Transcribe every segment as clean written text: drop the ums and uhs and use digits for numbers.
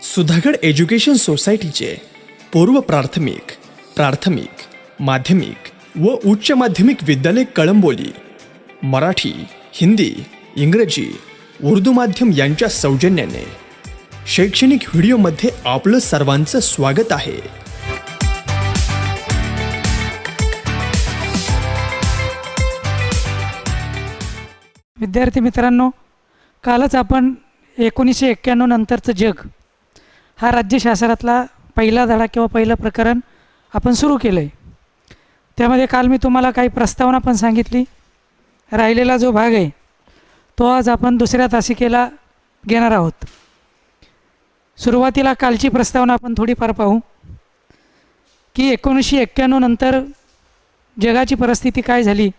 Sudhagad education सोसायटीचे पूर्व प्राथमिक, प्राथमिक, माध्यमिक व उच्च माध्यमिक विद्यालय कळंबोली मराठी, हिंदी, इंग्रजी, उर्दू माध्यम यांच्या सौजन्याने शैक्षणिक व्हिडिओमध्ये आपलं सर्वांचं स्वागत आहे. विद्यार्थी मित्रांनो, कालच आपण 1991 नंतरचं जग हा राज्य शास्त्रातला पहिला धडा किंवा पहिलं प्रकरण आपण सुरू केलं आहे. त्यामध्ये काल मी तुम्हाला काही प्रस्तावना पण सांगितली. राहिलेला जो भाग आहे तो आज आपण दुसऱ्या तासिकेला घेणार आहोत. सुरुवातीला कालची प्रस्तावना आपण थोडीफार पाहू की 1991 नंतर जगाची परिस्थिती काय झाली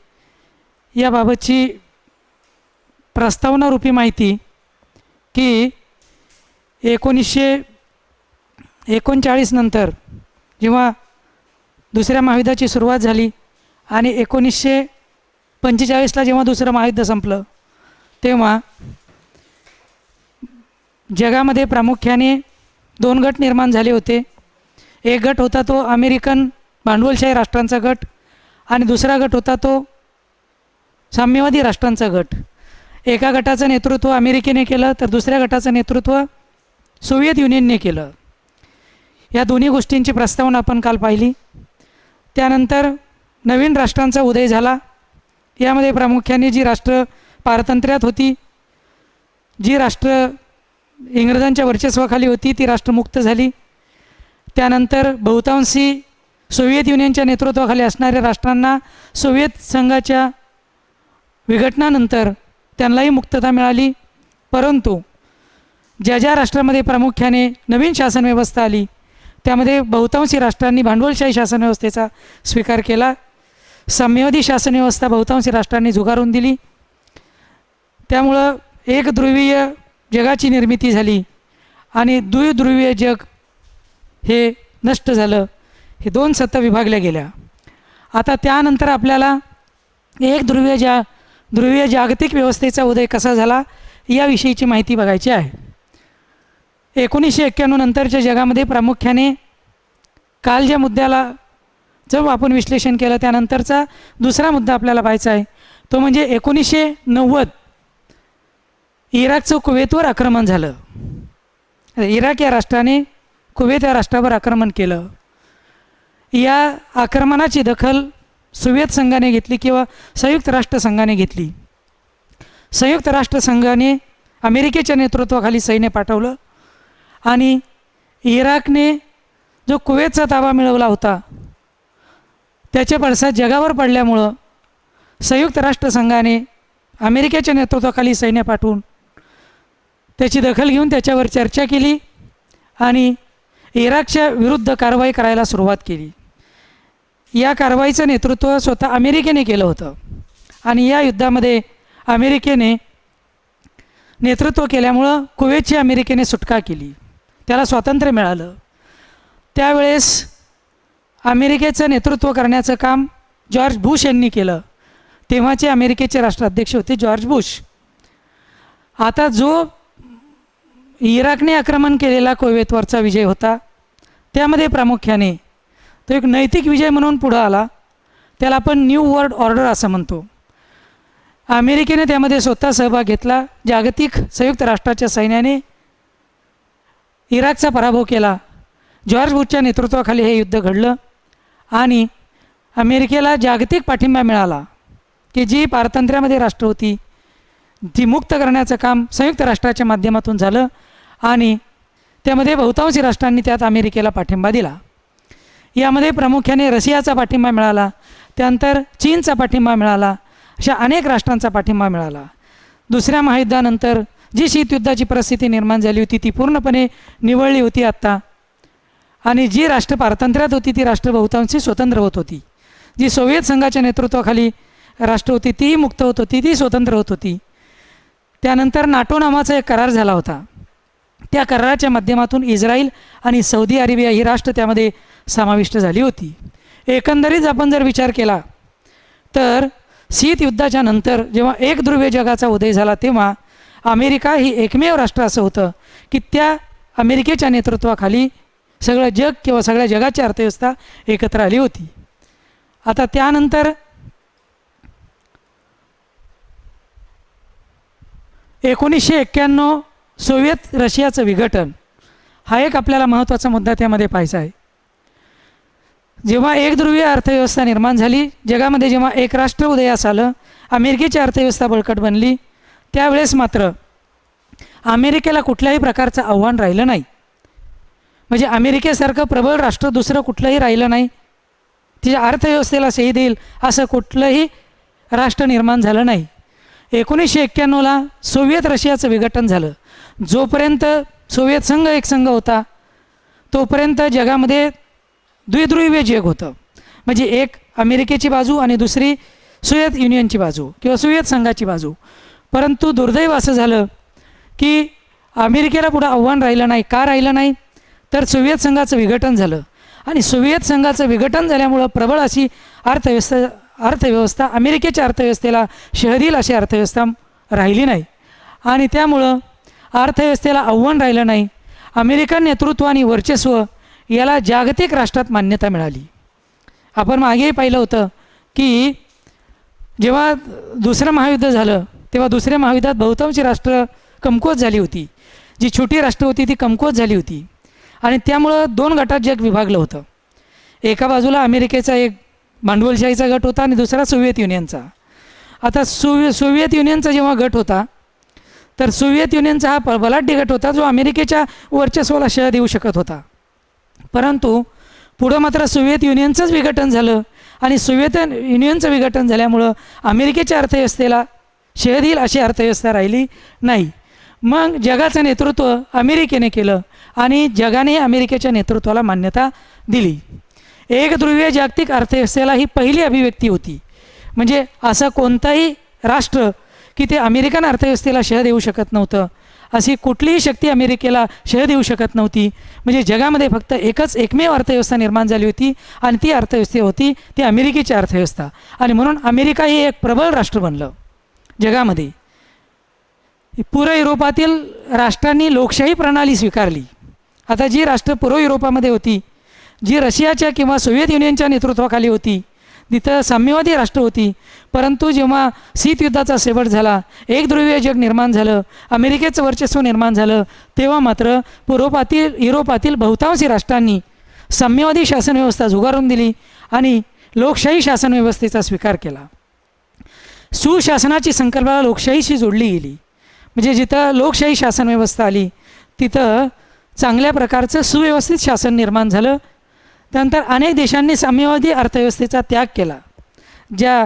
याबाबतची प्रस्तावनारूपी माहिती की 1939 नंतर जेव्हा दुसऱ्या महायुद्धाची सुरुवात झाली आणि 1945ला जेव्हा दुसरं महायुद्ध संपलं तेव्हा जगामध्ये प्रामुख्याने दोन गट निर्माण झाले होते. एक गट होता तो अमेरिकन भांडवलशाही राष्ट्रांचा गट आणि दुसरा गट होता तो साम्यवादी राष्ट्रांचा गट. एका गटाचं नेतृत्व अमेरिकेने केलं तर दुसऱ्या गटाचं नेतृत्व सोव्हिएत युनियनने केलं. या दोन्ही गोष्टींची प्रस्तावना आपण काल पाहिली. त्यानंतर नवीन राष्ट्रांचा उदय झाला. यामध्ये प्रामुख्याने जी राष्ट्र पारतंत्र्यात होती, जी राष्ट्र इंग्रजांच्या वर्चस्वाखाली होती ती राष्ट्र मुक्त झाली. त्यानंतर बहुतांशी सोव्हिएत युनियनच्या नेतृत्वाखाली असणाऱ्या राष्ट्रांना सोव्हिएत संघाच्या विघटनानंतर त्यांनाही मुक्तता मिळाली. परंतु ज्या ज्या राष्ट्रामध्ये प्रामुख्याने नवीन शासन व्यवस्था आली त्यामध्ये बहुतांशी राष्ट्रांनी भांडवलशाही शासन व्यवस्थेचा स्वीकार केला. साम्यवादी शासन व्यवस्था बहुतांशी राष्ट्रांनी झुगारून दिली. त्यामुळं एक ध्रुवीय जगाची निर्मिती झाली आणि द्विध्रुवीय जग हे नष्ट झालं. हे दोन सत्ता विभागल्या गेल्या. आता त्यानंतर आपल्याला एक ध्रुवीय जागतिक व्यवस्थेचा उदय कसा झाला याविषयीची माहिती बघायची आहे. 1991 नंतरच्या जगामध्ये प्रामुख्याने काल ज्या मुद्द्याला जर आपण विश्लेषण केलं त्यानंतरचा दुसरा मुद्दा आपल्याला पाहायचा आहे तो म्हणजे 1990 इराकचं कुवेतवर आक्रमण झालं. इराक या राष्ट्राने कुवेत या राष्ट्रावर आक्रमण केलं. या आक्रमणाची दखल सोव्हिएत संघाने घेतली किंवा संयुक्त राष्ट्र संघाने घेतली. संयुक्त राष्ट्र संघाने अमेरिकेच्या नेतृत्वाखाली सैन्य पाठवलं आणि इराकने जो कुवेतचा ताबा मिळवला होता त्याचे पडसाद जगावर पडल्यामुळं संयुक्त राष्ट्र संघाने अमेरिकेच्या नेतृत्वाखाली सैन्य पाठवून त्याची दखल घेऊन त्याच्यावर चर्चा केली आणि इराकच्या विरुद्ध कारवाई करायला सुरुवात केली. या कारवाईचं नेतृत्व स्वतः अमेरिकेने केलं होतं आणि या युद्धामध्ये अमेरिकेने नेतृत्व केल्यामुळं कुवेतची अमेरिकेने सुटका केली, त्याला स्वातंत्र्य मिळालं. त्यावेळेस अमेरिकेचं नेतृत्व करण्याचं काम जॉर्ज बुश यांनी केलं. तेव्हाचे अमेरिकेचे राष्ट्राध्यक्ष होते जॉर्ज बुश. आता जो इराकने आक्रमण केलेला कुवेतवरचा विजय होता त्यामध्ये प्रामुख्याने तो एक नैतिक विजय म्हणून पुढं आला. त्याला आपण न्यू वर्ल्ड ऑर्डर असं म्हणतो. अमेरिकेने त्यामध्ये स्वतः सहभाग घेतला. जागतिक संयुक्त राष्ट्राच्या सैन्याने इराकचा पराभव केला. जॉर्ज बुशच्या नेतृत्वाखाली हे युद्ध घडलं आणि अमेरिकेला जागतिक पाठिंबा मिळाला की जी पारतंत्र्यामध्ये राष्ट्र होती ती मुक्त करण्याचं काम संयुक्त राष्ट्राच्या माध्यमातून झालं आणि त्यामध्ये बहुतांशी राष्ट्रांनी त्यात अमेरिकेला पाठिंबा दिला. यामध्ये प्रामुख्याने रशियाचा पाठिंबा मिळाला, त्यानंतर चीनचा पाठिंबा मिळाला, अशा अनेक राष्ट्रांचा पाठिंबा मिळाला. दुसऱ्या महायुद्धानंतर जी शीतयुद्धाची परिस्थिती निर्माण झाली होती ती पूर्णपणे निवळली होती आत्ता आणि जी राष्ट्र पारतंत्र्यात होती ती राष्ट्र बहुतांशी स्वतंत्र होत होती. जी सोव्हिएत संघाच्या नेतृत्वाखाली राष्ट्र होती तीही मुक्त होत होती, ती स्वतंत्र होत होती. त्यानंतर नाटो नावाचा एक करार झाला होता. त्या कराराच्या माध्यमातून इस्रायल आणि सौदी अरेबिया ही राष्ट्र त्यामध्ये समाविष्ट झाली होती. एकंदरीत आपण जर विचार केला तर शीतयुद्धाच्या नंतर जेव्हा एक ध्रुवीय जगाचा उदय झाला तेव्हा अमेरिका ही एकमेव राष्ट्र असं होतं की त्या अमेरिकेच्या नेतृत्वाखाली सगळं जग किंवा सगळ्या जगाची अर्थव्यवस्था एकत्र आली होती. आता त्यानंतर 1991 सोव्हिएत रशियाचं विघटन हा एक आपल्याला महत्त्वाचा मुद्दा त्यामध्ये पाहायचा आहे. जेव्हा एकध्रुवीय अर्थव्यवस्था निर्माण झाली, जगामध्ये जेव्हा एक राष्ट्र उदयास आलं, अमेरिकेची अर्थव्यवस्था बळकट बनली, त्यावेळेस मात्र अमेरिकेला कुठल्याही प्रकारचं आव्हान राहिलं नाही. म्हणजे अमेरिकेसारखं प्रबळ राष्ट्र दुसरं कुठलंही राहिलं नाही. तिच्या अर्थव्यवस्थेला सही देईल असं कुठलंही राष्ट्र निर्माण झालं नाही. 1991ला सोव्हिएत रशियाचं विघटन झालं. जोपर्यंत सोव्हिएत संघ एक संघ होता तोपर्यंत जगामध्ये द्विध्रुवीय जग होतं. म्हणजे एक अमेरिकेची बाजू आणि दुसरी सोव्हिएत युनियनची बाजू किंवा सोव्हिएत संघाची बाजू. परंतु दुर्दैव असं झालं की अमेरिकेला पुढं आव्हान राहिलं नाही. का राहिलं नाही? तर सोव्हिएत संघाचं विघटन झालं आणि सोव्हिएत संघाचं विघटन झाल्यामुळं प्रबळ अशी अर्थव्यवस्था अमेरिकेच्या अर्थव्यवस्थेला शह देईल अशी अर्थव्यवस्था राहिली नाही आणि त्यामुळं अर्थव्यवस्थेला आव्हान राहिलं नाही. अमेरिकन नेतृत्व आणि वर्चस्व याला जागतिक राष्ट्रात मान्यता मिळाली. आपण मागेही पाहिलं होतं की जेव्हा दुसरं महायुद्ध झालं तेव्हा दुसऱ्या महायुद्धात बहुतांशी राष्ट्र कमकुवत झाली होती. जी छोटी राष्ट्र होती ती कमकुवत झाली होती आणि त्यामुळं दोन गटात जग विभागलं होतं. एका बाजूला अमेरिकेचा एक भांडवलशाहीचा गट होता आणि दुसरा सोव्हिएत युनियनचा. आता सोव्हिएत युनियनचा जेव्हा गट होता तर सोव्हिएत युनियनचा हा बलाढ्य गट होता जो अमेरिकेच्या वर्चस्वाला शह देऊ शकत होता. परंतु पुढं मात्र सोव्हिएत युनियनचंच विघटन झालं आणि सोव्हिएत युनियनचं विघटन झाल्यामुळं अमेरिकेच्या अर्थव्यवस्थेला शह देईल अशी अर्थव्यवस्था राहिली नाही. मग जगाचं नेतृत्व अमेरिकेने केलं आणि जगाने अमेरिकेच्या नेतृत्वाला मान्यता दिली. एकध्रुवीय जागतिक अर्थव्यवस्थेला ही पहिली अभिव्यक्ती होती. म्हणजे असं कोणताही राष्ट्र की ते अमेरिकन अर्थव्यवस्थेला शह देऊ शकत नव्हतं. अशी कुठलीही शक्ती अमेरिकेला शह देऊ शकत नव्हती. म्हणजे जगामध्ये फक्त एकमेव अर्थव्यवस्था निर्माण झाली होती आणि ती अर्थव्यवस्था होती ती अमेरिकेची अर्थव्यवस्था. आणि म्हणून अमेरिका ही एक प्रबळ राष्ट्र बनलं जगामध्ये. पूर्व युरोपातील राष्ट्रांनी लोकशाही प्रणाली स्वीकारली. आता जी राष्ट्र पूर्व युरोपामध्ये होती, जी रशियाच्या किंवा सोव्हिएत युनियनच्या नेतृत्वाखाली होती, तिथं साम्यवादी राष्ट्र होती. परंतु जेव्हा शीतयुद्धाचा शेवट झाला, एकध्रुवीय जग निर्माण झालं, अमेरिकेचं वर्चस्व निर्माण झालं, तेव्हा मात्र युरोपातील बहुतांशी राष्ट्रांनी साम्यवादी शासनव्यवस्था झुगारून दिली आणि लोकशाही शासनव्यवस्थेचा स्वीकार केला. सुशासनाची संकल्पना लोकशाहीशी जोडली गेली. म्हणजे जिथं लोकशाही शासनव्यवस्था आली तिथं चांगल्या प्रकारचं सुव्यवस्थित शासन निर्माण झालं. त्यानंतर अनेक देशांनी साम्यवादी अर्थव्यवस्थेचा त्याग केला. ज्या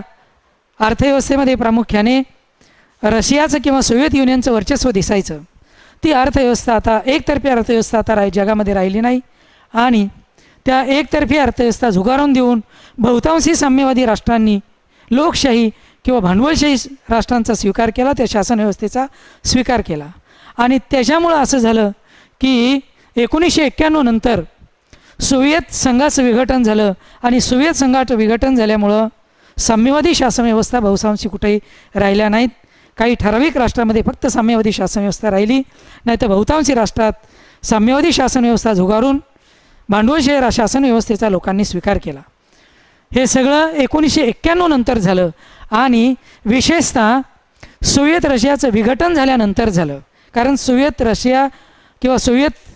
अर्थव्यवस्थेमध्ये प्रामुख्याने रशियाचं किंवा सोव्हिएत युनियनचं वर्चस्व दिसायचं, ती अर्थव्यवस्था आता एकतर्फी अर्थव्यवस्था आता जगामध्ये राहिली नाही आणि त्या एकतर्फी अर्थव्यवस्था झुगारून देऊन बहुतांशी साम्यवादी राष्ट्रांनी लोकशाही किंवा भांडवलशाही राष्ट्रांचा स्वीकार केला, त्या शासनव्यवस्थेचा स्वीकार केला. आणि त्याच्यामुळं असं झालं की 1991 नंतर सोव्हिएत संघाचं विघटन झालं आणि सोव्हिएत संघाचं विघटन झाल्यामुळं साम्यवादी शासनव्यवस्था बहुतांशी कुठेही राहिल्या नाहीत. काही ठराविक राष्ट्रामध्ये फक्त साम्यवादी शासनव्यवस्था राहिली, नाही तर बहुतांशी राष्ट्रात साम्यवादी शासनव्यवस्था झुगारून भांडवलशाही शासनव्यवस्थेचा लोकांनी स्वीकार केला. हे सगळं 1991 नंतर झालं आणि विशेषतः सोव्हिएत रशियाचं विघटन झाल्यानंतर झालं. कारण सोव्हिएत रशिया किंवा सोव्हिएत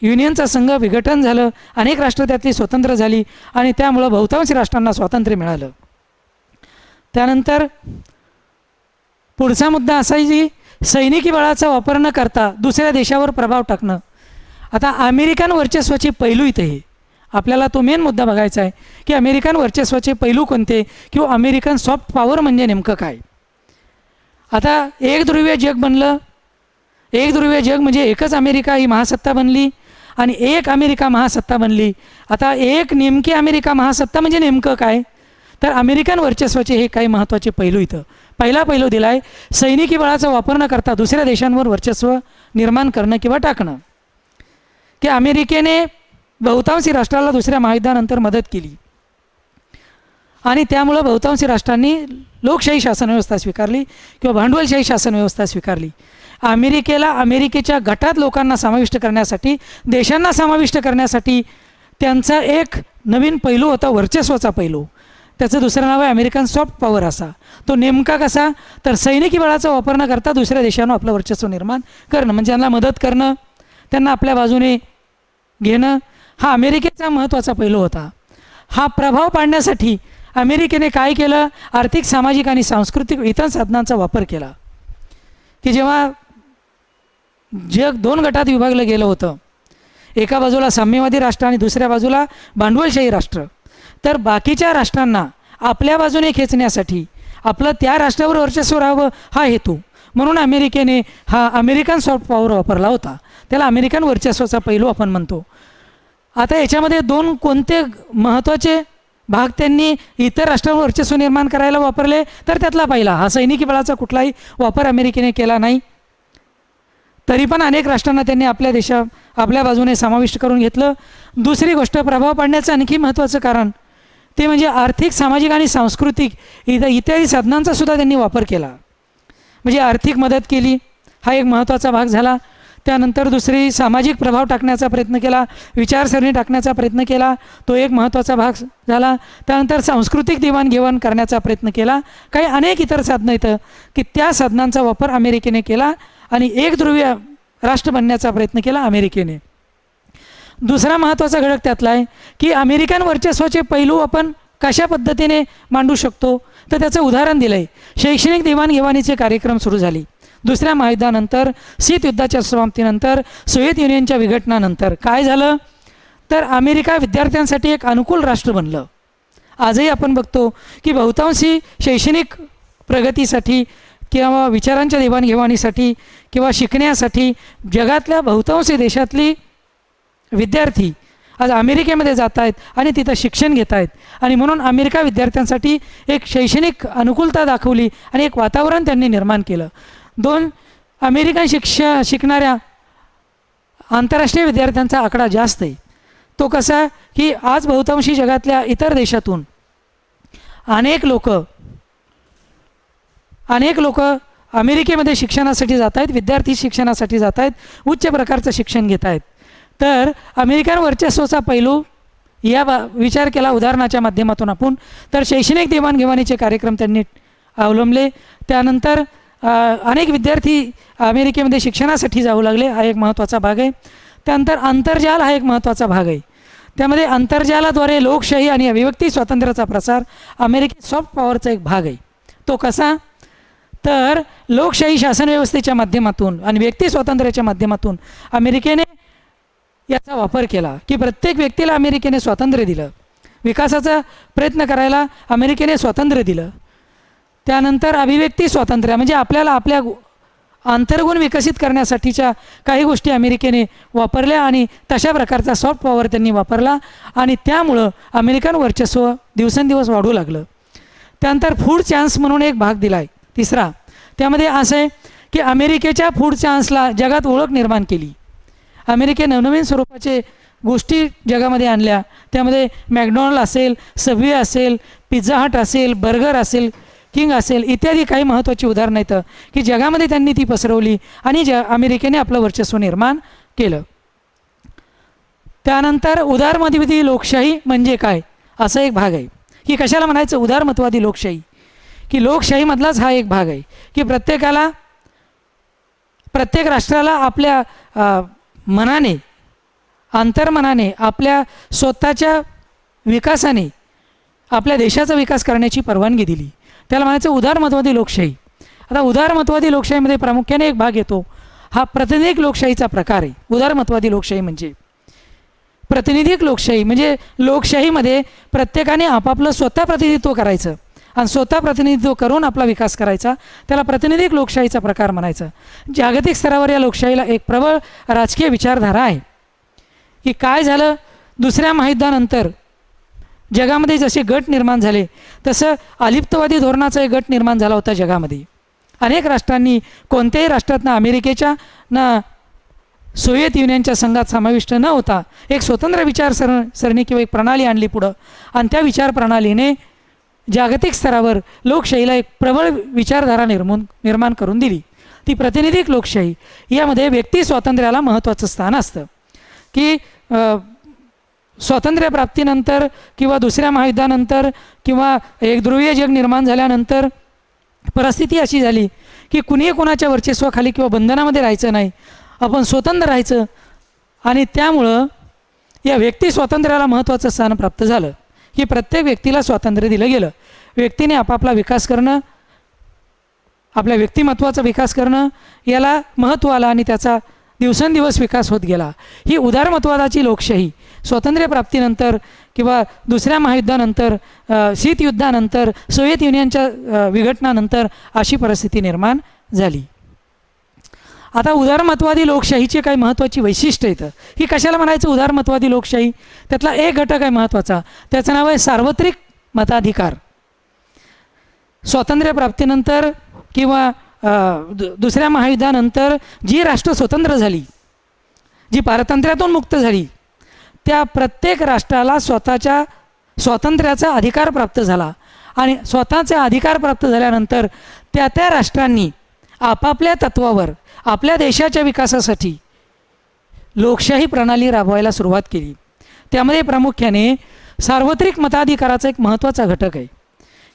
युनियनचा संघ विघटन झालं, अनेक राष्ट्र त्यातली स्वतंत्र झाली आणि त्यामुळं बहुतांश राष्ट्रांना स्वातंत्र्य मिळालं. त्यानंतर पुढचा मुद्दा असा आहे की सैनिकी बळाचा वापर न करता दुसऱ्या देशावर प्रभाव टाकणं. आता अमेरिकन वर्चस्वाचे पैलू इथे हे आपल्याला तो मेन मुद्दा बघायचा आहे की अमेरिकन वर्चस्वाचे पैलू कोणते किंवा अमेरिकन सॉफ्ट पॉवर म्हणजे नेमकं काय. आता एकध्रुवीय जग बनलं. एकध्रुवीय जग म्हणजे एकच अमेरिका ही महासत्ता बनली आणि एक अमेरिका महासत्ता बनली. आता एक नेमकी अमेरिका महासत्ता म्हणजे नेमकं काय, तर अमेरिकन वर्चस्वाचे हे काही महत्त्वाचे पैलू इथं. पहिला पैलू दिला आहे सैनिकी बळाचा वापर न करता दुसऱ्या देशांवर वर्चस्व निर्माण करणं किंवा टाकणं. की अमेरिकेने बहुतांशी राष्ट्राला दुसऱ्या महायुद्धानंतर मदत केली आणि त्यामुळं बहुतांशी राष्ट्रांनी लोकशाही शासनव्यवस्था स्वीकारली किंवा भांडवलशाही शासनव्यवस्था स्वीकारली. अमेरिकेला अमेरिकेच्या गटात लोकांना समाविष्ट करण्यासाठी, देशांना समाविष्ट करण्यासाठी त्यांचा एक नवीन पैलू होता, वर्चस्वाचा पैलू. त्याचं दुसरं नाव आहे अमेरिकन सॉफ्ट पॉवर. असा तो नेमका कसा, तर सैनिकी बळाचा वापर न करता दुसऱ्या देशांना आपलं वर्चस्व निर्माण करणं, म्हणजे त्यांना मदत करणं, त्यांना आपल्या बाजूने घेणं, हा अमेरिकेचा महत्त्वाचा पैलू होता. हा प्रभाव पाडण्यासाठी अमेरिकेने काय केलं, आर्थिक, सामाजिक आणि सांस्कृतिक इतर साधनांचा वापर केला. की जेव्हा जग दोन गटात विभागलं गेलं होतं, एका बाजूला साम्यवादी राष्ट्र आणि दुसऱ्या बाजूला भांडवलशाही राष्ट्र, तर बाकीच्या राष्ट्रांना आपल्या बाजूने खेचण्यासाठी, आपलं त्या राष्ट्रावर वर्चस्व राहावं हा हेतू म्हणून अमेरिकेने हा अमेरिकन सॉफ्ट पॉवर वापरला होता. त्याला अमेरिकन वर्चस्वाचा पैलू आपण म्हणतो. आता याच्यामध्ये दोन कोणते महत्त्वाचे भाग त्यांनी इतर राष्ट्रांवर वर्चस्व निर्माण करायला वापरले, तर त्यातला पहिला, हा सैनिकी बळाचा कुठलाही वापर अमेरिकेने केला नाही. तरी पण अनेक राष्ट्रांना त्यांनी आपल्या बाजूने समाविष्ट करून घेतलं. दुसरी गोष्ट, प्रभाव पाडण्याचं आणखी महत्त्वाचं कारण ते म्हणजे आर्थिक, सामाजिक आणि सांस्कृतिक इत्यादी साधनांचा सुद्धा त्यांनी वापर केला. म्हणजे आर्थिक मदत केली, हा एक महत्त्वाचा भाग झाला. त्यानंतर दुसरी, सामाजिक प्रभाव टाकण्याचा प्रयत्न केला, विचारसरणी टाकण्याचा प्रयत्न केला, तो एक महत्त्वाचा भाग झाला. त्यानंतर सांस्कृतिक देवाणघेवाण करण्याचा प्रयत्न केला. काही अनेक इतर साधनं येतं की त्या साधनांचा वापर अमेरिकेने केला आणि एक ध्रुवीय राष्ट्र बनण्याचा प्रयत्न केला अमेरिकेने. दुसरा महत्त्वाचा घटक त्यातला आहे की अमेरिकन वर्चस्वाचे पैलू आपण कशा पद्धतीने मांडू शकतो, तर त्याचं उदाहरण दिलं आहे. शैक्षणिक देवाणघेवाणीचे कार्यक्रम सुरू झाले दुसऱ्या महायुद्धानंतर, शीतयुद्धाच्या समाप्तीनंतर, सोव्हिएत युनियनच्या विघटनानंतर. काय झालं, तर अमेरिका विद्यार्थ्यांसाठी एक अनुकूल राष्ट्र बनलं. आजही आपण बघतो की बहुतांशी शैक्षणिक प्रगतीसाठी किंवा विचारांच्या देवाणघेवाणीसाठी किंवा शिकण्यासाठी जगातल्या बहुतांशी देशातली विद्यार्थी आज अमेरिकेमध्ये जात आहेत आणि तिथं शिक्षण घेत आहेत. आणि म्हणून अमेरिका विद्यार्थ्यांसाठी एक शैक्षणिक अनुकूलता दाखवली आणि एक वातावरण त्यांनी निर्माण केलं. दोन, अमेरिकन शिकणाऱ्या आंतरराष्ट्रीय विद्यार्थ्यांचा आकडा जास्त आहे. तो कसा की आज बहुतांशी जगातल्या इतर देशातून अनेक लोक अमेरिकेमध्ये शिक्षणासाठी जात आहेत, विद्यार्थी शिक्षणासाठी जात आहेत, उच्च प्रकारचं शिक्षण घेत आहेत. तर अमेरिकन वर्चस्वाचा पैलू या विचार केला उदाहरणाच्या माध्यमातून आपण, तर शैक्षणिक देवाणघेवाणीचे कार्यक्रम त्यांनी अवलंबले. त्यानंतर अनेक विद्यार्थी अमेरिकेमध्ये शिक्षणासाठी जाऊ लागले, हा एक महत्त्वाचा भाग आहे. त्यानंतर आंतरजाल हा एक महत्त्वाचा भाग आहे. त्यामध्ये आंतरजालाद्वारे लोकशाही आणि अभिव्यक्ती स्वातंत्र्याचा प्रसार अमेरिकी सॉफ्ट पॉवरचा एक भाग आहे. तो कसा, तर लोकशाही शासनव्यवस्थेच्या माध्यमातून आणि व्यक्ती स्वातंत्र्याच्या माध्यमातून अमेरिकेने याचा वापर केला की प्रत्येक व्यक्तीला अमेरिकेने स्वातंत्र्य दिलं, विकासाचा प्रयत्न करायला अमेरिकेने स्वातंत्र्य दिलं. त्यानंतर अभिव्यक्ती स्वातंत्र्य म्हणजे आपल्याला आपल्या आंतरगुण विकसित करण्यासाठीच्या काही गोष्टी अमेरिकेने वापरल्या आणि तशा प्रकारचा सॉफ्ट पॉवर त्यांनी वापरला आणि त्यामुळं अमेरिकन वर्चस्व दिवसेंदिवस वाढू लागलं. त्यानंतर फूड चान्स म्हणून एक भाग दिला आहे तिसरा. त्यामध्ये असं आहे की अमेरिकेच्या फूड चान्सला जगात ओळख निर्माण केली. अमेरिकेने नवनवीन स्वरूपाचे गोष्टी जगामध्ये आणल्या. त्यामध्ये मॅकडॉनल्ड असेल, सबवे असेल, पिझ्झा हट असेल, बर्गर असेल, किंग असेल इत्यादी काही महत्त्वाची उदाहरणं आहेत की जगामध्ये त्यांनी ती पसरवली आणि अमेरिकेने आपलं वर्चस्व निर्माण केलं. त्यानंतर उदारमतवादी लोकशाही म्हणजे काय असा एक भाग आहे की कशाला म्हणायचं उदारमतवादी लोकशाही, की लोकशाहीमधलाच हा एक भाग आहे की प्रत्येक राष्ट्राला आपल्या मनाने, अंतर्मनाने, आपल्या स्वतःच्या विकासाने आपल्या देशाचा विकास करण्याची परवानगी दिली. त्याला म्हणायचं उदारमतवादी लोकशाही. आता उदारमतवादी लोकशाहीमध्ये प्रामुख्याने एक भाग येतो, हा प्रातिनिधिक लोकशाहीचा प्रकार आहे. उदारमतवादी लोकशाही म्हणजे प्रातिनिधिक लोकशाही, म्हणजे लोकशाहीमध्ये प्रत्येकाने आपापलं स्वतः प्रतिनिधित्व करायचं आणि स्वतः प्रतिनिधित्व करून आपला विकास करायचा, त्याला प्रातिनिधिक लोकशाहीचा प्रकार म्हणायचा. जागतिक स्तरावर या लोकशाहीला एक प्रबळ राजकीय विचारधारा आहे. की काय झालं, दुसऱ्या महायुद्धानंतर जगामध्ये जसे गट निर्माण झाले तसं अलिप्तवादी धोरणाचा एक गट निर्माण झाला होता जगामध्ये. अनेक राष्ट्रांनी कोणत्याही राष्ट्रातनं अमेरिकेच्या ना सोव्हिएत युनियनच्या संघात समाविष्ट न होता एक स्वतंत्र विचारसरणी किंवा एक प्रणाली आणली पुढं आणि त्या विचार प्रणालीने जागतिक स्तरावर लोकशाहीला एक प्रबळ विचारधारा निर्माण करून दिली. ती प्रातिनिधिक लोकशाही. यामध्ये व्यक्ती स्वातंत्र्याला महत्त्वाचं स्थान असतं की स्वातंत्र्यप्राप्तीनंतर किंवा दुसऱ्या महायुद्धानंतर किंवा एक ध्रुवीय जग निर्माण झाल्यानंतर परिस्थिती अशी झाली की कुणीही कोणाच्या वर्चस्वाखाली किंवा बंधनामध्ये राहायचं नाही, आपण स्वतंत्र राहायचं. आणि त्यामुळं या व्यक्ती स्वातंत्र्याला महत्त्वाचं स्थान प्राप्त झालं की प्रत्येक व्यक्तीला स्वातंत्र्य दिलं गेलं. व्यक्तीने आपापला विकास करणं, आपल्या व्यक्तिमत्वाचा विकास करणं याला महत्त्व आलं आणि त्याचा दिवसेंदिवस विकास होत गेला. ही उदारमतवादाची लोकशाही स्वातंत्र्यप्राप्तीनंतर किंवा दुसऱ्या महायुद्धानंतर, शीतयुद्धानंतर, सोव्हिएत युनियनच्या विघटनानंतर अशी परिस्थिती निर्माण झाली. आता उदारमतवादी लोकशाहीची काही महत्त्वाची वैशिष्ट्य येतं. ही कशाला म्हणायचं उदारमतवादी लोकशाही? त्यातला एक घटक आहे महत्त्वाचा, त्याचं नाव आहे सार्वत्रिक मताधिकार. स्वातंत्र्यप्राप्तीनंतर किंवा दुसऱ्या महायुद्धानंतर जी राष्ट्र स्वतंत्र झाली, जी पारतंत्र्यातून मुक्त झाली, त्या प्रत्येक राष्ट्राला स्वतःच्या स्वातंत्र्याचा अधिकार प्राप्त झाला. आणि स्वतःचा अधिकार प्राप्त झाल्यानंतर त्या राष्ट्रांनी आपापल्या तत्वावर आपल्या देशाच्या विकासासाठी लोकशाही प्रणाली राबवायला सुरुवात केली. त्यामध्ये प्रामुख्याने सार्वत्रिक मताधिकाराचा एक महत्त्वाचा घटक आहे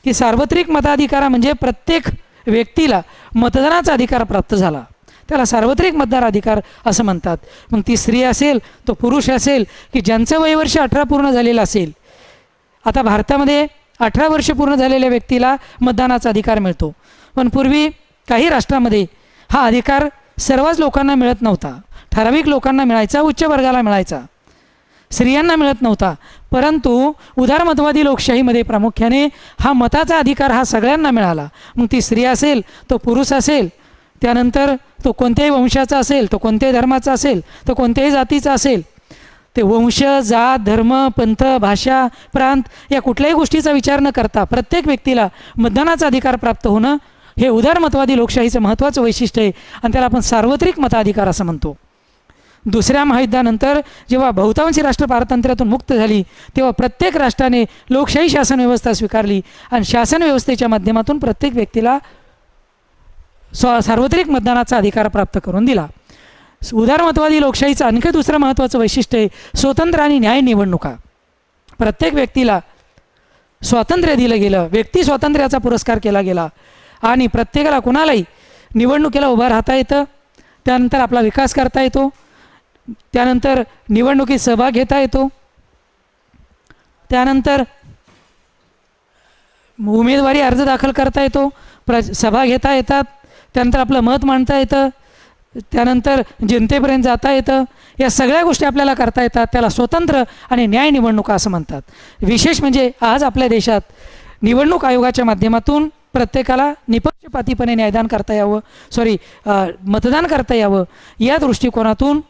की सार्वत्रिक मताधिकार म्हणजे प्रत्येक व्यक्तीला मतदानाचा अधिकार प्राप्त झाला. त्याला सार्वत्रिक मतदार अधिकार असं म्हणतात. मग ती स्त्री असेल, तो पुरुष असेल की ज्यांचं वयवर्ष 18 पूर्ण झालेलं असेल. आता भारतामध्ये 18 वर्ष पूर्ण झालेल्या व्यक्तीला मतदानाचा अधिकार मिळतो, पण पूर्वी काही राष्ट्रामध्ये हा अधिकार सर्वच लोकांना मिळत नव्हता. ठराविक लोकांना मिळायचा, उच्च वर्गाला मिळायचा, स्त्रियांना मिळत नव्हता. परंतु उदारमतवादी लोकशाहीमध्ये प्रामुख्याने हा मताचा अधिकार हा सगळ्यांना मिळाला. मग ती स्त्री असेल, तो पुरुष असेल, त्यानंतर तो कोणत्याही वंशाचा असेल, तो कोणत्याही धर्माचा असेल, तो कोणत्याही जातीचा असेल, ते वंश, जात, धर्म, पंथ, भाषा, प्रांत या कुठल्याही गोष्टीचा विचार न करता प्रत्येक व्यक्तीला मतदानाचा अधिकार प्राप्त होणं हे उदारमतवादी लोकशाहीचं महत्त्वाचं वैशिष्ट्य आहे आणि त्याला आपण सार्वत्रिक मताधिकार असं म्हणतो. दुसऱ्या महायुद्धानंतर जेव्हा बहुतांशी राष्ट्र पारतंत्र्यातून मुक्त झाली तेव्हा प्रत्येक राष्ट्राने लोकशाही शासन व्यवस्था स्वीकारली आणि शासन व्यवस्थेच्या माध्यमातून प्रत्येक व्यक्तीला सार्वत्रिक मतदानाचा अधिकार प्राप्त करून दिला. उदारमतवादी लोकशाहीचं आणखी दुसरं महत्त्वाचं वैशिष्ट्य आहे स्वतंत्र आणि न्याय निवडणुका. प्रत्येक व्यक्तीला स्वातंत्र्य दिलं गेलं, व्यक्ती स्वातंत्र्याचा पुरस्कार केला गेला आणि प्रत्येकाला कुणालाही निवडणुकीला उभं राहता येतं, त्यानंतर आपला विकास करता येतो, त्यानंतर निवडणुकीत सहभाग घेता येतो, त्यानंतर उमेदवारी अर्ज दाखल करता येतो, सभा घेता येतात, त्यानंतर आपलं मत मांडता येतं, त्यानंतर जनतेपर्यंत जाता येतं. या सगळ्या गोष्टी आपल्याला करता येतात. त्याला स्वतंत्र आणि न्याय निवडणुका असं म्हणतात. विशेष म्हणजे आज आपल्या देशात निवडणूक आयोगाच्या माध्यमातून प्रत्येकाला निपक्षपातीपणे मतदान करता यावं या दृष्टिकोनातून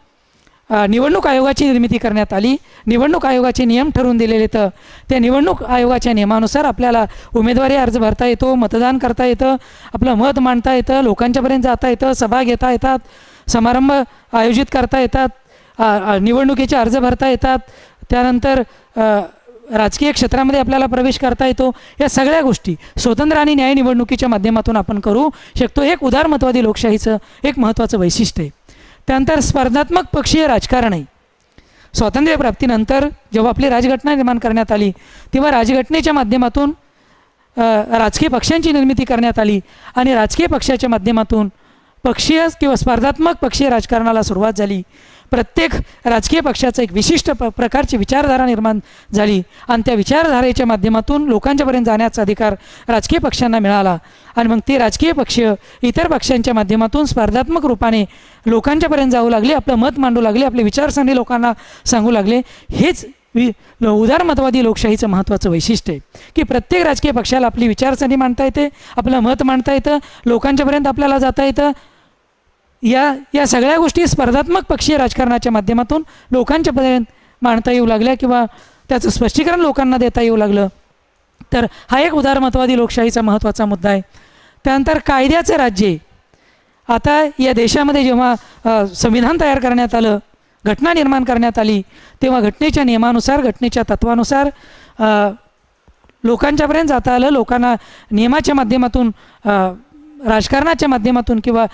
निवडणूक आयोगाची निर्मिती करण्यात आली. निवडणूक आयोगाचे नियम ठरवून दिलेले, तर त्या निवडणूक आयोगाच्या नियमानुसार आपल्याला उमेदवारी अर्ज भरता येतो, मतदान करता येतं, आपलं मत मांडता येतं, लोकांच्यापर्यंत जाता येतं, सभा घेता येतात, समारंभ आयोजित करता येतात, निवडणुकीचे अर्ज भरता येतात, त्यानंतर राजकीय क्षेत्रामध्ये आपल्याला प्रवेश करता येतो. या सगळ्या गोष्टी स्वतंत्र आणि न्याय निवडणुकीच्या माध्यमातून आपण करू शकतो. हे एक उदारमतवादी लोकशाहीचं एक महत्त्वाचं वैशिष्ट्य आहे. त्यानंतर स्पर्धात्मक पक्षीय राजकारण आहे. स्वातंत्र्यप्राप्तीनंतर जेव्हा आपली राजघटना निर्माण करण्यात आली तेव्हा राजघटनेच्या माध्यमातून राजकीय पक्षांची निर्मिती करण्यात आली आणि राजकीय पक्षाच्या माध्यमातून पक्षीय किंवा स्पर्धात्मक पक्षीय राजकारणाला सुरुवात झाली. प्रत्येक राजकीय पक्षाचं एक विशिष्ट प्रकारची विचारधारा निर्माण झाली आणि त्या विचारधारेच्या माध्यमातून लोकांच्यापर्यंत जाण्याचा अधिकार राजकीय पक्षांना मिळाला आणि मग ते राजकीय पक्ष इतर पक्षांच्या माध्यमातून स्पर्धात्मक रूपाने लोकांच्यापर्यंत जाऊ लागले, आपलं मत मांडू लागले, आपले विचारसरणी लोकांना सांगू लागले. हेच उदारमतवादी लोकशाहीचं महत्त्वाचं वैशिष्ट्य आहे की प्रत्येक राजकीय पक्षाला आपली विचारसरणी मांडता येते, आपलं मत मांडता येतं, लोकांच्यापर्यंत आपल्याला जाता येतं. या सगळ्या गोष्टी स्पर्धात्मक पक्षीय राजकारणाच्या माध्यमातून लोकांच्यापर्यंत मांडता येऊ लागल्या किंवा त्याचं स्पष्टीकरण लोकांना देता येऊ लागलं. तर हा एक उदारमतवादी लोकशाहीचा महत्त्वाचा मुद्दा आहे. त्यानंतर कायद्याचे राज्य. आता या देशामध्ये जेव्हा संविधान तयार करण्यात आलं, घटना निर्माण करण्यात आली, तेव्हा घटनेच्या नियमानुसार, घटनेच्या तत्वानुसार लोकांच्यापर्यंत जाता आलं, लोकांना नियमाच्या माध्यमातून, राजकारणाच्या माध्यमातून किंवा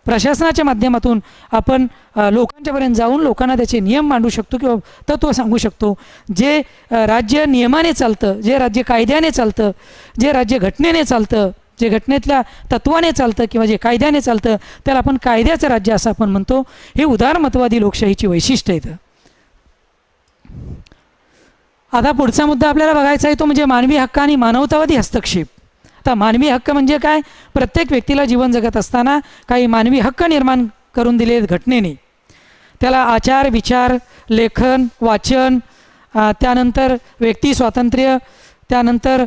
प्रशासनाच्या माध्यमातून आपण लोकांच्यापर्यंत जाऊन लोकांना त्याचे नियम मांडू शकतो किंवा तत्त्व सांगू शकतो. जे राज्य नियमाने चालतं, जे राज्य कायद्याने चालतं, जे राज्य घटनेने चालतं, जे घटनेतल्या तत्वाने चालतं किंवा जे कायद्याने चालतं, त्याला आपण कायद्याचं राज्य असं आपण म्हणतो. हे उदारमतवादी लोकशाहीची वैशिष्ट्य आहेत. आता पुढचा मुद्दा आपल्याला बघायचा आहे तो म्हणजे मानवी हक्क आणि मानवतावादी हस्तक्षेप. आता मानवी हक्क म्हणजे काय? प्रत्येक व्यक्तीला जीवन जगत असताना काही मानवी हक्क निर्माण करून दिले घटनेने. त्याला आचार, विचार, लेखन, वाचन, त्यानंतर व्यक्ती स्वातंत्र्य, त्यानंतर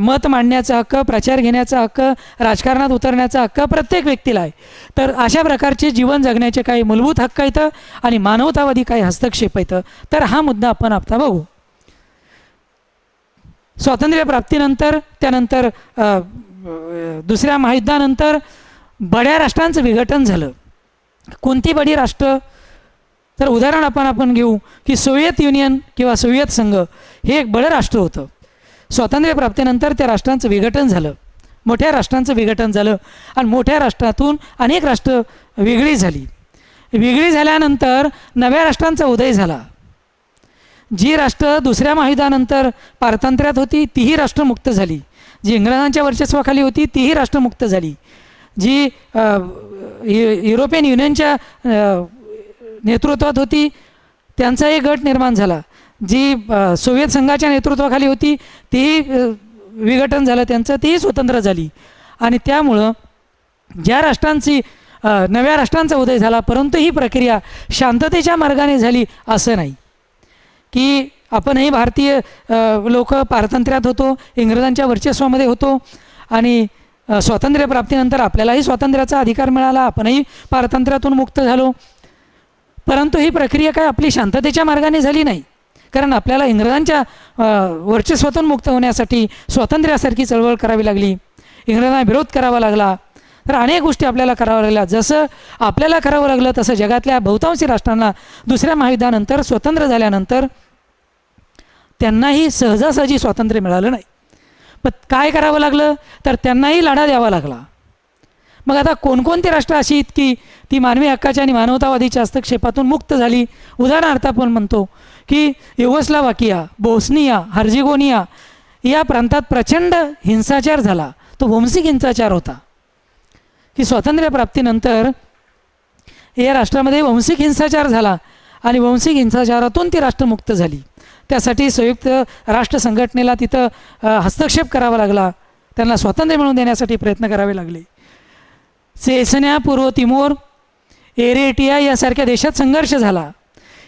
मत मांडण्याचा हक्क, प्रचार घेण्याचा हक्क, राजकारणात उतरण्याचा हक्क प्रत्येक व्यक्तीला आहे. तर अशा प्रकारचे जीवन जगण्याचे काही मूलभूत हक्क आहेत आणि मानवतावादी काही हस्तक्षेप आहेत. तर हा मुद्दा आपण आता बघू. स्वातंत्र्यप्राप्तीनंतर, त्यानंतर दुसऱ्या महायुद्धानंतर बड्या राष्ट्रांचं विघटन झालं. कोणती बडी राष्ट्र? तर उदाहरण आपण घेऊ की सोव्हिएत युनियन किंवा सोव्हिएत संघ हे एक बडं राष्ट्र होतं. स्वातंत्र्यप्राप्तीनंतर त्या राष्ट्रांचं विघटन झालं, मोठ्या राष्ट्रांचं विघटन झालं आणि मोठ्या राष्ट्रातून अनेक राष्ट्र वेगळी झाली. वेगळी झाल्यानंतर नव्या राष्ट्रांचा उदय झाला. जी राष्ट्र दुसऱ्या महायुद्धानंतर पारतंत्र्यात होती तीही राष्ट्र मुक्त झाली. जी इंग्रजांच्या वर्चस्वाखाली होती तीही राष्ट्र मुक्त झाली. जी युरोपियन युनियनच्या नेतृत्वात होती त्यांचा एक गट निर्माण झाला. जी सोव्हिएत संघाच्या नेतृत्वाखाली होती तीही विघटन झालं त्यांचं, तीही स्वतंत्र झाली. आणि त्यामुळं ज्या राष्ट्रांची नव्या राष्ट्रांचा उदय झाला, परंतु ही प्रक्रिया शांततेच्या मार्गाने झाली असं नाही की आपणही भारतीय लोक पारतंत्र्यात होतो, इंग्रजांच्या वर्चस्वामध्ये होतो आणि स्वातंत्र्यप्राप्तीनंतर आपल्यालाही स्वातंत्र्याचा अधिकार मिळाला, आपणही पारतंत्र्यातून मुक्त झालो. परंतु ही प्रक्रिया काय आपली शांततेच्या मार्गाने झाली नाही. कारण आपल्याला इंग्रजांच्या वर्चस्वातून मुक्त होण्यासाठी स्वातंत्र्यासारखी चळवळ करावी लागली, इंग्रजांना विरोध करावा लागला. तर अनेक गोष्टी आपल्याला कराव्या लागल्या. जसं आपल्याला करावं लागलं तसं जगातल्या बहुतांशी राष्ट्रांना दुसऱ्या महायुद्धानंतर स्वतंत्र झाल्यानंतर त्यांनाही सहजासहजी स्वातंत्र्य मिळालं नाही. पण काय करावं लागलं? तर त्यांनाही लढा द्यावा लागला. मग आता कोणकोणती राष्ट्र अशी आहेत की ती मानवी हक्काच्या आणि मानवतावादीच्या हस्तक्षेपातून मुक्त झाली? उदाहरणार्थ आपण म्हणतो की युगोस्लाव्हाकिया, बोस्निया, हर्जिगोनिया या प्रांतात प्रचंड हिंसाचार झाला. तो वंशिक हिंसाचार होता की स्वातंत्र्यप्राप्तीनंतर या राष्ट्रामध्ये वंशिक हिंसाचार झाला आणि वंशिक हिंसाचारातून ती राष्ट्र मुक्त झाली. त्यासाठी संयुक्त राष्ट्र संघटनेला तिथं हस्तक्षेप करावा लागला, त्यांना स्वातंत्र्य मिळवून देण्यासाठी प्रयत्न करावे लागले. चेचन्या, पूर्व तिमोर, एरिट्रिया यासारख्या देशात संघर्ष झाला.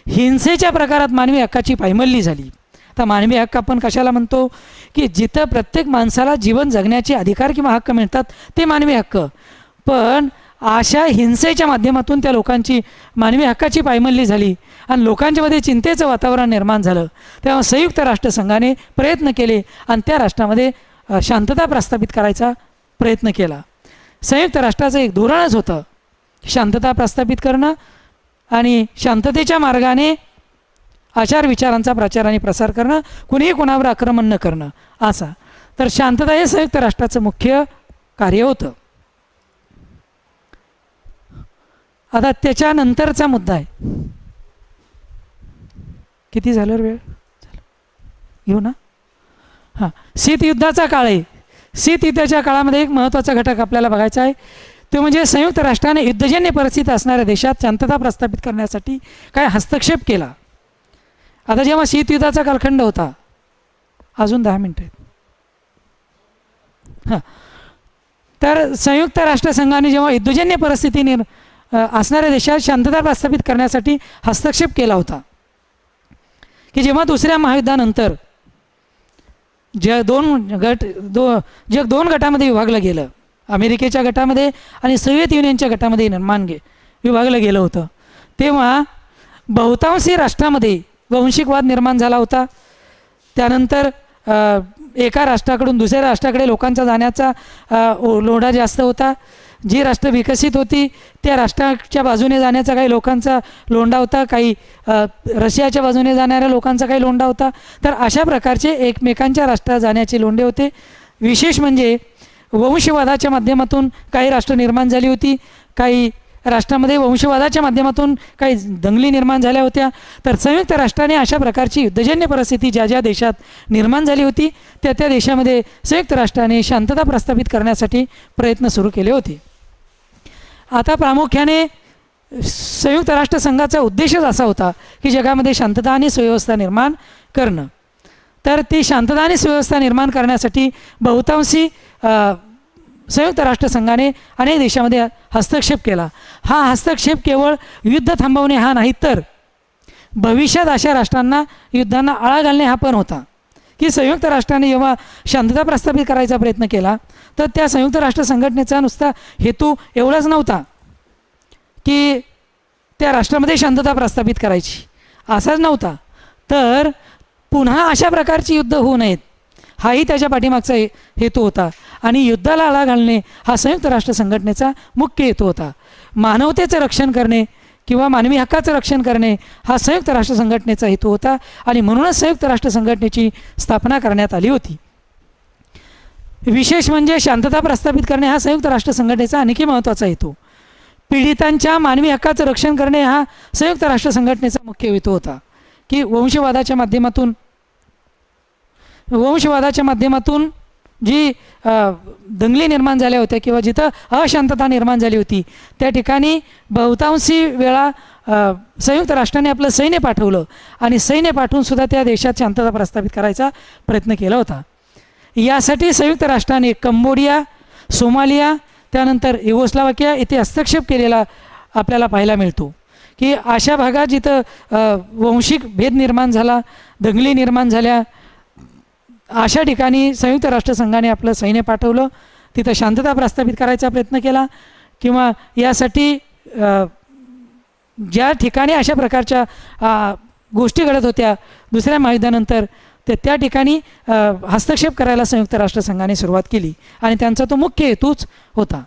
हिंसेच्या प्रकारात मानवी हक्काची पायमल्ली झाली. आता मानवी हक्क आपण कशाला म्हणतो? की जिथं प्रत्येक माणसाला जीवन जगण्याचे अधिकार किंवा हक्क मिळतात ते मानवी हक्क. पण अशा हिंसेच्या माध्यमातून त्या लोकांची मानवी हक्काची पायमल्ली झाली आणि लोकांच्यामध्ये चिंतेचं वातावरण निर्माण झालं. तेव्हा संयुक्त राष्ट्रसंघाने प्रयत्न केले आणि त्या राष्ट्रामध्ये शांतता प्रस्थापित करायचा प्रयत्न केला. संयुक्त राष्ट्राचं एक धोरणच होतं शांतता प्रस्थापित करणं आणि शांततेच्या मार्गाने आचार विचारांचा प्रचार आणि प्रसार करणं, कुणीही कोणावर आक्रमण न करणं असा. तर शांतता हे संयुक्त राष्ट्राचं मुख्य कार्य होतं. आता त्याच्यानंतरचा मुद्दा आहे, किती झालं वेळ? घेऊ ना? हां, शीतयुद्धाचा काळ आहे. शीतयुद्धाच्या काळामध्ये एक महत्त्वाचा घटक आपल्याला बघायचा आहे, तो म्हणजे संयुक्त राष्ट्राने युद्धजन्य परिस्थिती असणाऱ्या देशात शांतता प्रस्थापित करण्यासाठी काय हस्तक्षेप केला. आता जेव्हा शीतयुद्धाचा कालखंड होता, अजून 10 मिनिटं आहेत. हां, तर संयुक्त राष्ट्रसंघाने जेव्हा युद्धजन्य परिस्थिती असणाऱ्या देशात शांतता प्रस्थापित करण्यासाठी हस्तक्षेप केला होता की जेव्हा दुसऱ्या महायुद्धानंतर जग दोन गटामध्ये विभागलं गेलं, अमेरिकेच्या गटामध्ये आणि सोव्हिएत युनियनच्या गटामध्ये विभागलं गेलं होतं, तेव्हा बहुतांशी राष्ट्रामध्ये वंशिकवाद निर्माण झाला होता. त्यानंतर एका राष्ट्राकडून दुसऱ्या राष्ट्राकडे लोकांचा जाण्याचा लोढा जास्त होता. जी राष्ट्र विकसित होती त्या राष्ट्राच्या बाजूने जाण्याचा काही लोकांचा लोंढा होता, काही रशियाच्या बाजूने जाणाऱ्या लोकांचा काही लोंढा होता. तर अशा प्रकारचे एकमेकांच्या राष्ट्रात जाण्याचे लोंढे होते. विशेष म्हणजे वंशवादाच्या माध्यमातून काही राष्ट्र निर्माण झाली होती, काही राष्ट्रामध्ये वंशवादाच्या माध्यमातून काही दंगली निर्माण झाल्या होत्या. तर संयुक्त राष्ट्राने अशा प्रकारची युद्धजन्य परिस्थिती ज्या ज्या देशात निर्माण झाली होती त्या त्या देशामध्ये संयुक्त राष्ट्राने शांतता प्रस्थापित करण्यासाठी प्रयत्न सुरू केले होते. आता प्रामुख्याने संयुक्त राष्ट्रसंघाचा उद्देशच असा होता की जगामध्ये शांतता आणि सुव्यवस्था निर्माण करणं. तर ती शांतता आणि सुव्यवस्था निर्माण करण्यासाठी बहुतांशी संयुक्त राष्ट्रसंघाने अनेक देशामध्ये हस्तक्षेप केला. हा हस्तक्षेप केवळ युद्ध थांबवणे हा नाही, तर भविष्यात अशा राष्ट्रांना युद्धांना आळा घालणे हा पण होता. की संयुक्त राष्ट्राने जेव्हा शांतता प्रस्थापित करायचा प्रयत्न केला तर त्या संयुक्त राष्ट्र संघटनेचा नुसता हेतू एवढाच नव्हता की त्या राष्ट्रामध्ये शांतता प्रस्थापित करायची, असाच नव्हता, तर पुन्हा अशा प्रकारची युद्ध होऊ नयेत हाही त्याच्या पाठीमागचा हेतू होता. आणि युद्धाला आळा घालणे हा संयुक्त राष्ट्र संघटनेचा मुख्य हेतू होता. मानवतेचं रक्षण करणे किंवा मानवी हक्काचं रक्षण करणे हा संयुक्त राष्ट्र संघटनेचा हेतू होता. आणि म्हणूनच संयुक्त राष्ट्र संघटनेची स्थापना करण्यात आली होती. विशेष म्हणजे शांतता प्रस्थापित करणे हा संयुक्त राष्ट्र संघटनेचा आणखी महत्त्वाचा हेतू. पीडितांच्या मानवी हक्काचं रक्षण करणे हा संयुक्त राष्ट्र संघटनेचा मुख्य हेतू होता. की वंशवादाच्या माध्यमातून जी दंगली निर्माण झाल्या होत्या किंवा जिथं अशांतता निर्माण झाली होती त्या ठिकाणी बहुतांशी वेळा संयुक्त राष्ट्राने आपलं सैन्य पाठवलं आणि सैन्य पाठवूनसुद्धा त्या देशात शांतता प्रस्थापित करायचा प्रयत्न केला होता. यासाठी संयुक्त राष्ट्राने कंबोडिया, सोमालिया, त्यानंतर युगोस्लाव्हिया येथे हस्तक्षेप केलेला आपल्याला पाहायला मिळतो. की अशा भागात जिथं वंशिक भेद निर्माण झाला, दंगली निर्माण झाल्या, अशा ठिकाणी संयुक्त राष्ट्रसंघाने आपलं सैन्य पाठवलं, तिथं शांतता प्रस्थापित करायचा प्रयत्न केला. किंवा यासाठी ज्या ठिकाणी अशा प्रकारच्या गोष्टी घडत होत्या दुसऱ्या महायुद्धानंतर त्या ठिकाणी हस्तक्षेप करायला संयुक्त राष्ट्रसंघाने सुरुवात केली आणि त्यांचा तो मुख्य हेतूच होता.